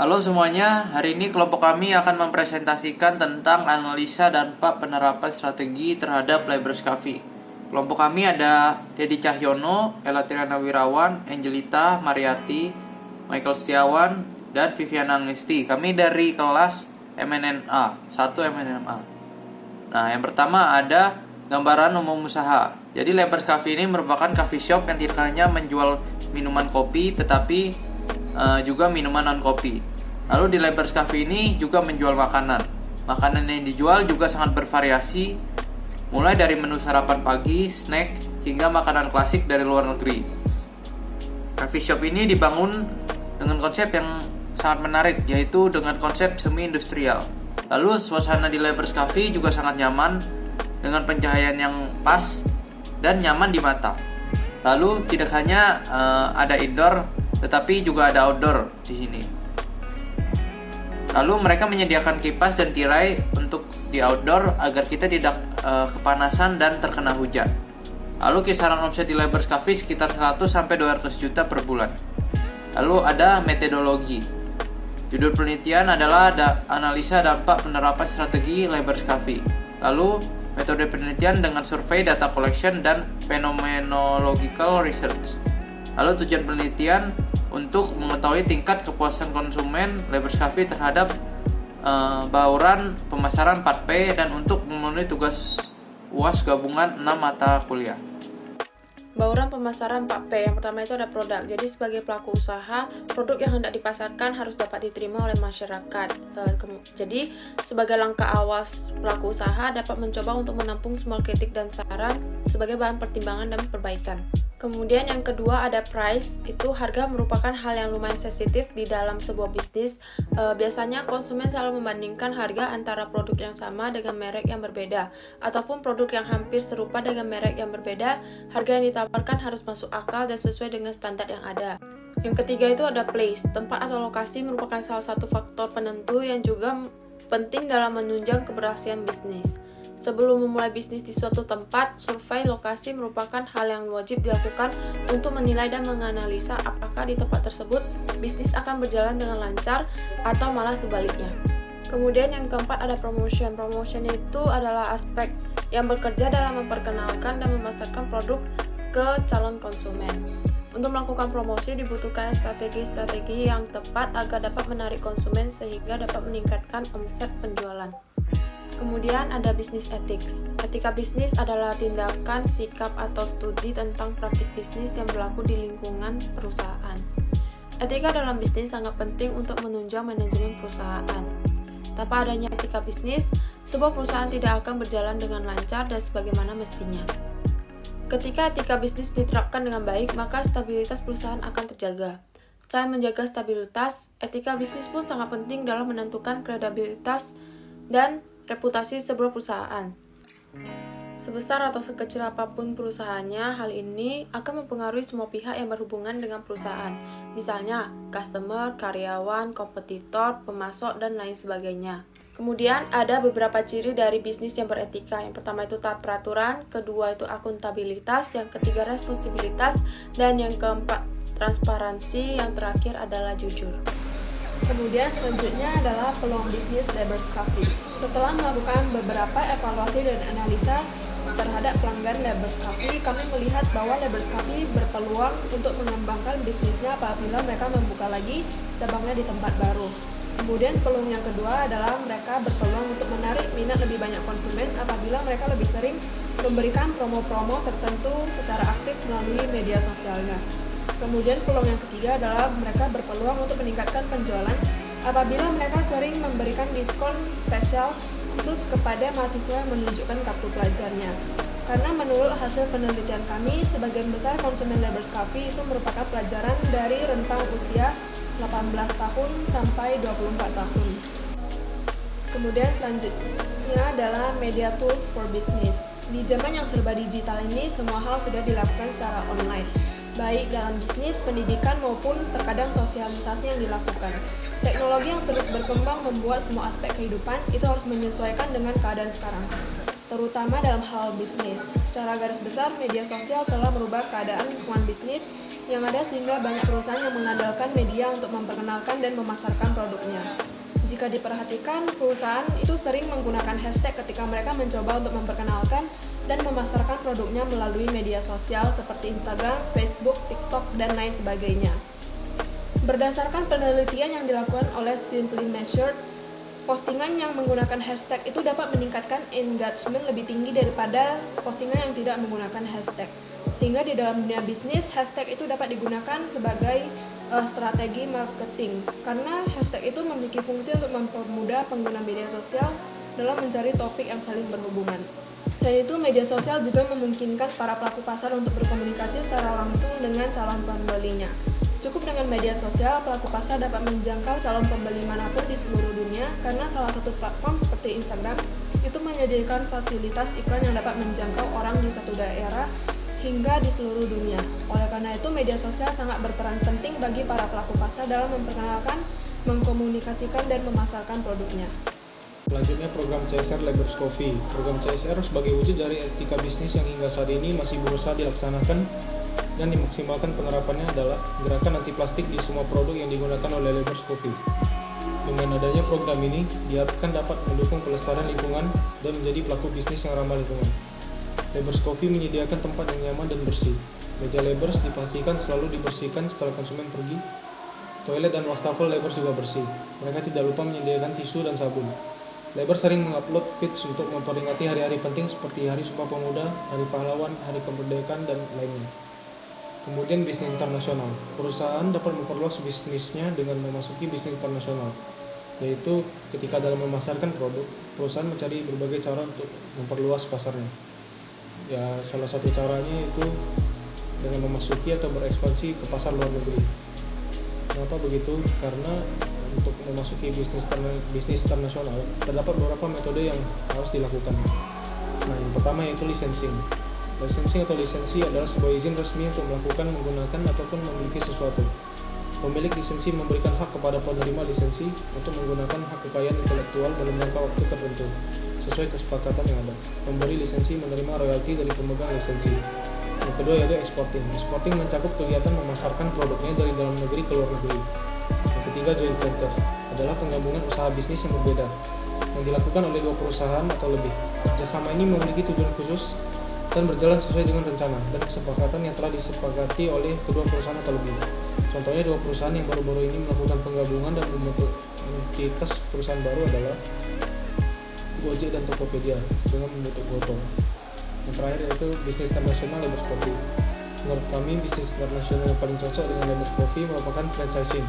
Halo semuanya, hari ini kelompok kami akan mempresentasikan tentang analisa dampak penerapan strategi terhadap Libraries Coffee. Kelompok kami ada Dedi Cahyono, Ella Tirana Wirawan, Angelita, Mariati, Michael Setiawan, dan Viviana Anglisti. Kami dari kelas MNNA, 1 MNNA. Nah, yang pertama ada gambaran umum usaha. Jadi Libraries Coffee ini merupakan coffee shop yang tidak hanya menjual minuman kopi, tetapi juga minuman non-kopi. Lalu di Libraries Coffee ini juga menjual makanan. Makanan yang dijual juga sangat bervariasi, mulai dari menu sarapan pagi, snack, hingga makanan klasik dari luar negeri. Coffee shop ini dibangun dengan konsep yang sangat menarik, yaitu dengan konsep semi-industrial. Lalu suasana di Libraries Coffee juga sangat nyaman, dengan pencahayaan yang pas dan nyaman di mata. Lalu tidak hanya ada indoor, tetapi juga ada outdoor di sini. Lalu mereka menyediakan kipas dan tirai untuk di outdoor agar kita tidak kepanasan dan terkena hujan. Lalu kisaran omset di Libraries Coffee sekitar 100-200 juta per bulan. Lalu ada metodologi. Judul penelitian adalah analisa dampak penerapan strategi Libraries Coffee. Lalu metode penelitian dengan survei, data collection, dan phenomenological research. Lalu tujuan penelitian untuk mengetahui tingkat kepuasan konsumen Libraries Coffee terhadap bauran pemasaran 4P dan untuk memenuhi tugas UAS gabungan 6 mata kuliah. Bauran pemasaran 4P. Yang pertama itu ada produk. Jadi sebagai pelaku usaha, produk yang hendak dipasarkan harus dapat diterima oleh masyarakat. Jadi sebagai langkah awal pelaku usaha dapat mencoba untuk menampung semua kritik dan saran sebagai bahan pertimbangan dan perbaikan. Kemudian yang kedua ada price, itu harga merupakan hal yang lumayan sensitif di dalam sebuah bisnis. Biasanya konsumen selalu membandingkan harga antara produk yang sama dengan merek yang berbeda, ataupun produk yang hampir serupa dengan merek yang berbeda. Harga yang ditawarkan harus masuk akal dan sesuai dengan standar yang ada. Yang ketiga itu ada place, tempat atau lokasi merupakan salah satu faktor penentu yang juga penting dalam menunjang keberhasilan bisnis. Sebelum memulai bisnis di suatu tempat, survei lokasi merupakan hal yang wajib dilakukan untuk menilai dan menganalisa apakah di tempat tersebut bisnis akan berjalan dengan lancar atau malah sebaliknya. Kemudian yang keempat ada promotion. Promotion itu adalah aspek yang bekerja dalam memperkenalkan dan memasarkan produk ke calon konsumen. Untuk melakukan promosi dibutuhkan strategi-strategi yang tepat agar dapat menarik konsumen sehingga dapat meningkatkan omset penjualan. Kemudian ada business ethics. Etika bisnis adalah tindakan, sikap, atau studi tentang praktik bisnis yang berlaku di lingkungan perusahaan. Etika dalam bisnis sangat penting untuk menunjang manajemen perusahaan. Tanpa adanya etika bisnis, sebuah perusahaan tidak akan berjalan dengan lancar dan sebagaimana mestinya. Ketika etika bisnis diterapkan dengan baik, maka stabilitas perusahaan akan terjaga. Selain menjaga stabilitas, etika bisnis pun sangat penting dalam menentukan kredibilitas dan reputasi sebuah perusahaan. Sebesar atau sekecil apapun perusahaannya, hal ini akan mempengaruhi semua pihak yang berhubungan dengan perusahaan. Misalnya, customer, karyawan, kompetitor, pemasok, dan lain sebagainya. Kemudian ada beberapa ciri dari bisnis yang beretika. Yang pertama itu taat peraturan, kedua itu akuntabilitas, yang ketiga responsibilitas, dan yang keempat transparansi, yang terakhir adalah jujur. Kemudian selanjutnya adalah peluang bisnis Libraries Coffee. Setelah melakukan beberapa evaluasi dan analisa terhadap pelanggan Libraries Coffee, kami melihat bahwa Libraries Coffee berpeluang untuk mengembangkan bisnisnya apabila mereka membuka lagi cabangnya di tempat baru. Kemudian peluang yang kedua adalah mereka berpeluang untuk menarik minat lebih banyak konsumen apabila mereka lebih sering memberikan promo-promo tertentu secara aktif melalui media sosialnya. Kemudian peluang yang ketiga adalah mereka berpeluang untuk meningkatkan penjualan apabila mereka sering memberikan diskon spesial khusus kepada mahasiswa yang menunjukkan kartu pelajarnya. Karena menurut hasil penelitian kami, sebagian besar konsumen Libraries Coffee itu merupakan pelajaran dari rentang usia 18 tahun sampai 24 tahun. Kemudian selanjutnya adalah media tools for business. Di zaman yang serba digital ini, semua hal sudah dilakukan secara online, baik dalam bisnis, pendidikan, maupun terkadang sosialisasi yang dilakukan. Teknologi yang terus berkembang membuat semua aspek kehidupan itu harus menyesuaikan dengan keadaan sekarang, terutama dalam hal bisnis. Secara garis besar, media sosial telah merubah keadaan lingkungan bisnis yang ada sehingga banyak perusahaan yang mengandalkan media untuk memperkenalkan dan memasarkan produknya. Jika diperhatikan, perusahaan itu sering menggunakan hashtag ketika mereka mencoba untuk memperkenalkan dan memasarkan produknya melalui media sosial seperti Instagram, Facebook, TikTok, dan lain sebagainya. Berdasarkan penelitian yang dilakukan oleh Simply Measured, postingan yang menggunakan hashtag itu dapat meningkatkan engagement lebih tinggi daripada postingan yang tidak menggunakan hashtag. Sehingga di dalam dunia bisnis, hashtag itu dapat digunakan sebagai strategi marketing, karena hashtag itu memiliki fungsi untuk mempermudah pengguna media sosial dalam mencari topik yang saling berhubungan. Selain itu, media sosial juga memungkinkan para pelaku pasar untuk berkomunikasi secara langsung dengan calon pembelinya. Cukup dengan media sosial, pelaku pasar dapat menjangkau calon pembeli manapun di seluruh dunia, karena salah satu platform seperti Instagram itu menyediakan fasilitas iklan yang dapat menjangkau orang di satu daerah hingga di seluruh dunia. Oleh karena itu, media sosial sangat berperan penting bagi para pelaku pasar dalam memperkenalkan, mengkomunikasikan, dan memasarkan produknya. Selanjutnya program CSR Labers Coffee. Program CSR sebagai wujud dari etika bisnis yang hingga saat ini masih berusaha dilaksanakan dan dimaksimalkan penerapannya adalah gerakan anti plastik di semua produk yang digunakan oleh Labers Coffee. Dengan adanya program ini, diharapkan dapat mendukung pelestarian lingkungan dan menjadi pelaku bisnis yang ramah lingkungan. Labers Coffee menyediakan tempat yang nyaman dan bersih. Meja Labers dipastikan selalu dibersihkan setelah konsumen pergi. Toilet dan wastafel Labers juga bersih. Mereka tidak lupa menyediakan tisu dan sabun. Labers sering mengupload feeds untuk memperingati hari-hari penting seperti Hari Sumpah Pemuda, Hari Pahlawan, Hari Kemerdekaan, dan lainnya. Kemudian bisnis internasional. Perusahaan dapat memperluas bisnisnya dengan memasuki bisnis internasional, yaitu ketika dalam memasarkan produk, perusahaan mencari berbagai cara untuk memperluas pasarnya. Ya, salah satu caranya itu dengan memasuki atau berekspansi ke pasar luar negeri. Kenapa begitu? Karena untuk memasuki bisnis internasional terdapat beberapa metode yang harus dilakukan. Nah, yang pertama yaitu licensing. Licensing atau lisensi adalah sebuah izin resmi untuk melakukan, menggunakan, ataupun memiliki sesuatu. Pemilik lisensi memberikan hak kepada penerima lisensi untuk menggunakan hak kekayaan intelektual dalam jangka waktu tertentu sesuai kesepakatan yang ada. Pemberi lisensi menerima royalti dari pemegang lisensi. Yang kedua yaitu exporting. Exporting mencakup kegiatan memasarkan produknya dari dalam negeri ke luar negeri. Yang ketiga joint venture adalah penggabungan usaha bisnis yang berbeda yang dilakukan oleh dua perusahaan atau lebih. Kerjasama ini memiliki tujuan khusus dan berjalan sesuai dengan rencana dan kesepakatan yang telah disepakati oleh kedua perusahaan atau lebih. Contohnya dua perusahaan yang baru-baru ini melakukan penggabungan dan membentuk entitas perusahaan baru adalah Gojek dan Tokopedia dengan membentuk Goto. Yang terakhir yaitu bisnis internasional Labers Coffee. Menurut kami, bisnis internasional yang paling cocok dengan Labers Coffee merupakan franchising.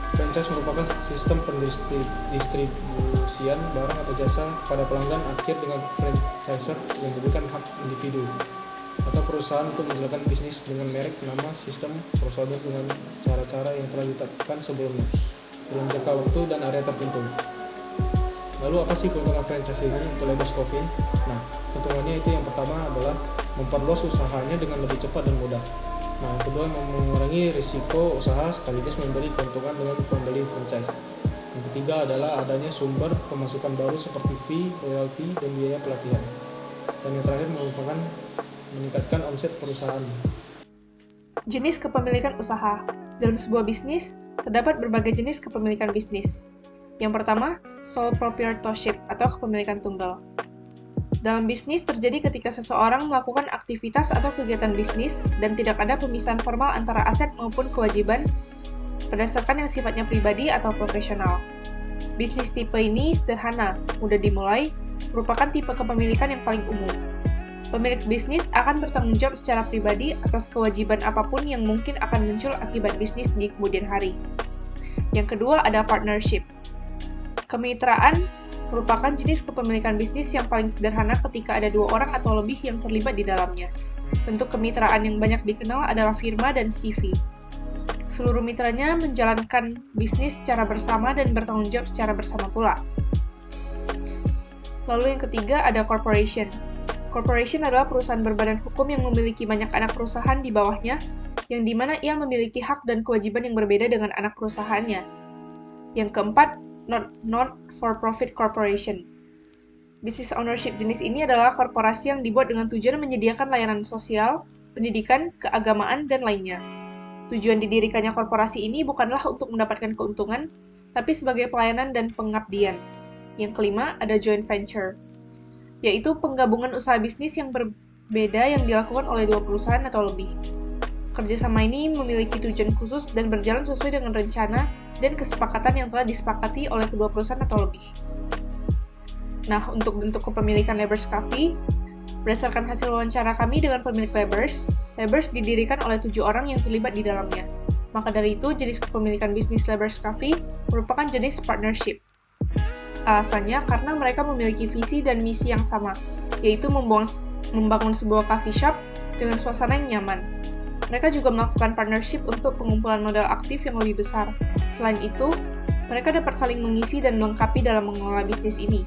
Franchise merupakan sistem pendistribusian barang atau jasa pada pelanggan akhir dengan franchisor yang diberikan hak individu atau perusahaan untuk menjalankan bisnis dengan merek, nama, sistem, prosedur dengan cara-cara yang telah ditetapkan sebelumnya dalam jangka waktu dan area tertentu. Lalu apa sih keuntungan franchise ini untuk Labers Coffee? Nah, keuntungannya itu yang pertama adalah memperluas usahanya dengan lebih cepat dan mudah. Nah, yang kedua mengurangi risiko usaha sekaligus memberi keuntungan dengan pembeli franchise. Yang ketiga adalah adanya sumber pemasukan baru seperti fee, royalti, dan biaya pelatihan. Dan yang terakhir merupakan meningkatkan omset perusahaan. Jenis kepemilikan usaha. Dalam sebuah bisnis, terdapat berbagai jenis kepemilikan bisnis. Yang pertama, sole proprietorship atau kepemilikan tunggal. Dalam bisnis terjadi ketika seseorang melakukan aktivitas atau kegiatan bisnis dan tidak ada pemisahan formal antara aset maupun kewajiban berdasarkan yang sifatnya pribadi atau profesional. Bisnis tipe ini sederhana, mudah dimulai, merupakan tipe kepemilikan yang paling umum. Pemilik bisnis akan bertanggung jawab secara pribadi atas kewajiban apapun yang mungkin akan muncul akibat bisnis di kemudian hari. Yang kedua ada partnership. Kemitraan merupakan jenis kepemilikan bisnis yang paling sederhana ketika ada dua orang atau lebih yang terlibat di dalamnya. Bentuk kemitraan yang banyak dikenal adalah firma dan CV. Seluruh mitranya menjalankan bisnis secara bersama dan bertanggung jawab secara bersama pula. Lalu yang ketiga ada corporation. Corporation adalah perusahaan berbadan hukum yang memiliki banyak anak perusahaan di bawahnya, yang dimana ia memiliki hak dan kewajiban yang berbeda dengan anak perusahaannya. Yang keempat, not-for-profit corporation. Business ownership jenis ini adalah korporasi yang dibuat dengan tujuan menyediakan layanan sosial, pendidikan, keagamaan, dan lainnya. Tujuan didirikannya korporasi ini bukanlah untuk mendapatkan keuntungan, tapi sebagai pelayanan dan pengabdian. Yang kelima, ada joint venture, yaitu penggabungan usaha bisnis yang berbeda yang dilakukan oleh dua perusahaan atau lebih. Kerjasama ini memiliki tujuan khusus dan berjalan sesuai dengan rencana dan kesepakatan yang telah disepakati oleh kedua perusahaan atau lebih. Nah, untuk bentuk kepemilikan Lebers Coffee, berdasarkan hasil wawancara kami dengan pemilik Lebers didirikan oleh 7 orang yang terlibat di dalamnya. Maka dari itu, jenis kepemilikan bisnis Lebers Coffee merupakan jenis partnership. Alasannya karena mereka memiliki visi dan misi yang sama, yaitu membangun sebuah coffee shop dengan suasana yang nyaman. Mereka juga melakukan partnership untuk pengumpulan modal aktif yang lebih besar. Selain itu, mereka dapat saling mengisi dan melengkapi dalam mengelola bisnis ini.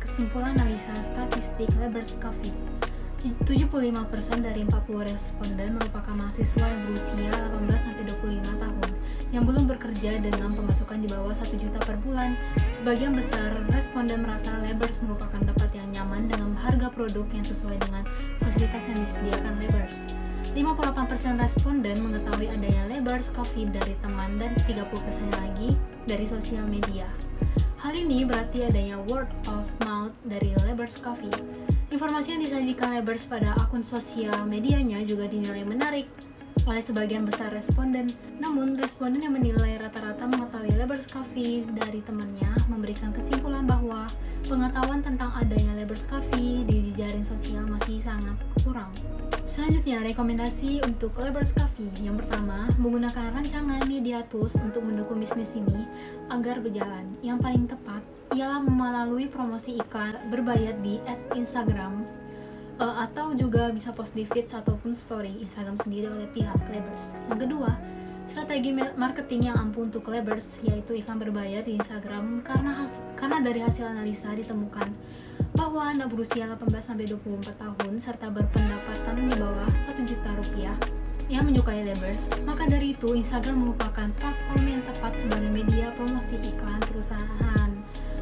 Kesimpulan analisa statistik Lebers Coffee. 75% dari 40 responden merupakan mahasiswa yang berusia 18-25 tahun yang belum bekerja dengan pemasukan di bawah 1 juta per bulan. Sebagian besar responden merasa Lebers merupakan tempat yang nyaman dengan harga produk yang sesuai dengan fasilitas yang disediakan Lebers. 58% responden mengetahui adanya Lebers Coffee dari teman dan 30% lagi dari sosial media. Hal ini berarti adanya word of mouth dari Lebers Coffee. Informasi yang disajikan Lebers pada akun sosial medianya juga dinilai menarik oleh sebagian besar responden. Namun, responden yang menilai rata-rata mengetahui Lebers Coffee dari temannya memberikan kesimpulan bahwa pengetahuan tentang adanya Lebers Coffee di jejaring sosial masih sangat kurang. Selanjutnya, rekomendasi untuk Lebers Coffee. Yang pertama, menggunakan rancangan media tools untuk mendukung bisnis ini agar berjalan. Yang paling tepat ialah melalui promosi iklan berbayar di ads Instagram, atau juga bisa post di feeds ataupun story Instagram sendiri oleh pihak Lebers. Yang kedua, strategi marketing yang ampuh untuk Lebers yaitu iklan berbayar di Instagram karena dari hasil analisa ditemukan bahwa anak berusia 18-24 tahun serta berpendapatan di bawah 1 juta rupiah yang menyukai Lebers. Maka dari itu, Instagram merupakan platform yang tepat sebagai media promosi iklan perusahaan.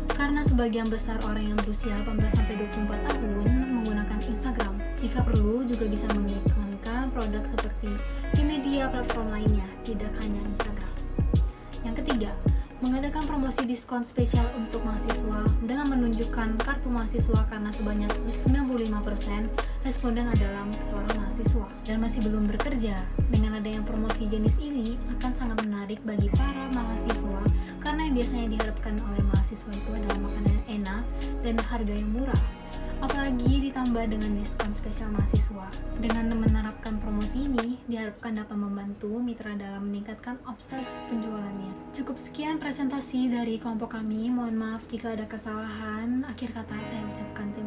Karena sebagian besar orang yang berusia 18-24 tahun menggunakan Instagram. Jika perlu, juga bisa mengiklankan produk seperti di media platform lainnya, tidak hanya Instagram. Yang ketiga, mengadakan promosi diskon spesial untuk mahasiswa dengan menunjukkan kartu mahasiswa karena sebanyak 95% responden adalah seorang mahasiswa dan masih belum bekerja. Dengan adanya promosi jenis ini akan sangat menarik bagi para mahasiswa karena yang biasanya diharapkan oleh mahasiswa itu adalah makanan yang enak dan harga yang murah. Apalagi ditambah dengan diskon spesial mahasiswa. Dengan menerapkan promosi ini, diharapkan dapat membantu mitra dalam meningkatkan omset penjualannya. Cukup sekian presentasi dari kelompok kami. Mohon maaf jika ada kesalahan. Akhir kata saya ucapkan terima kasih.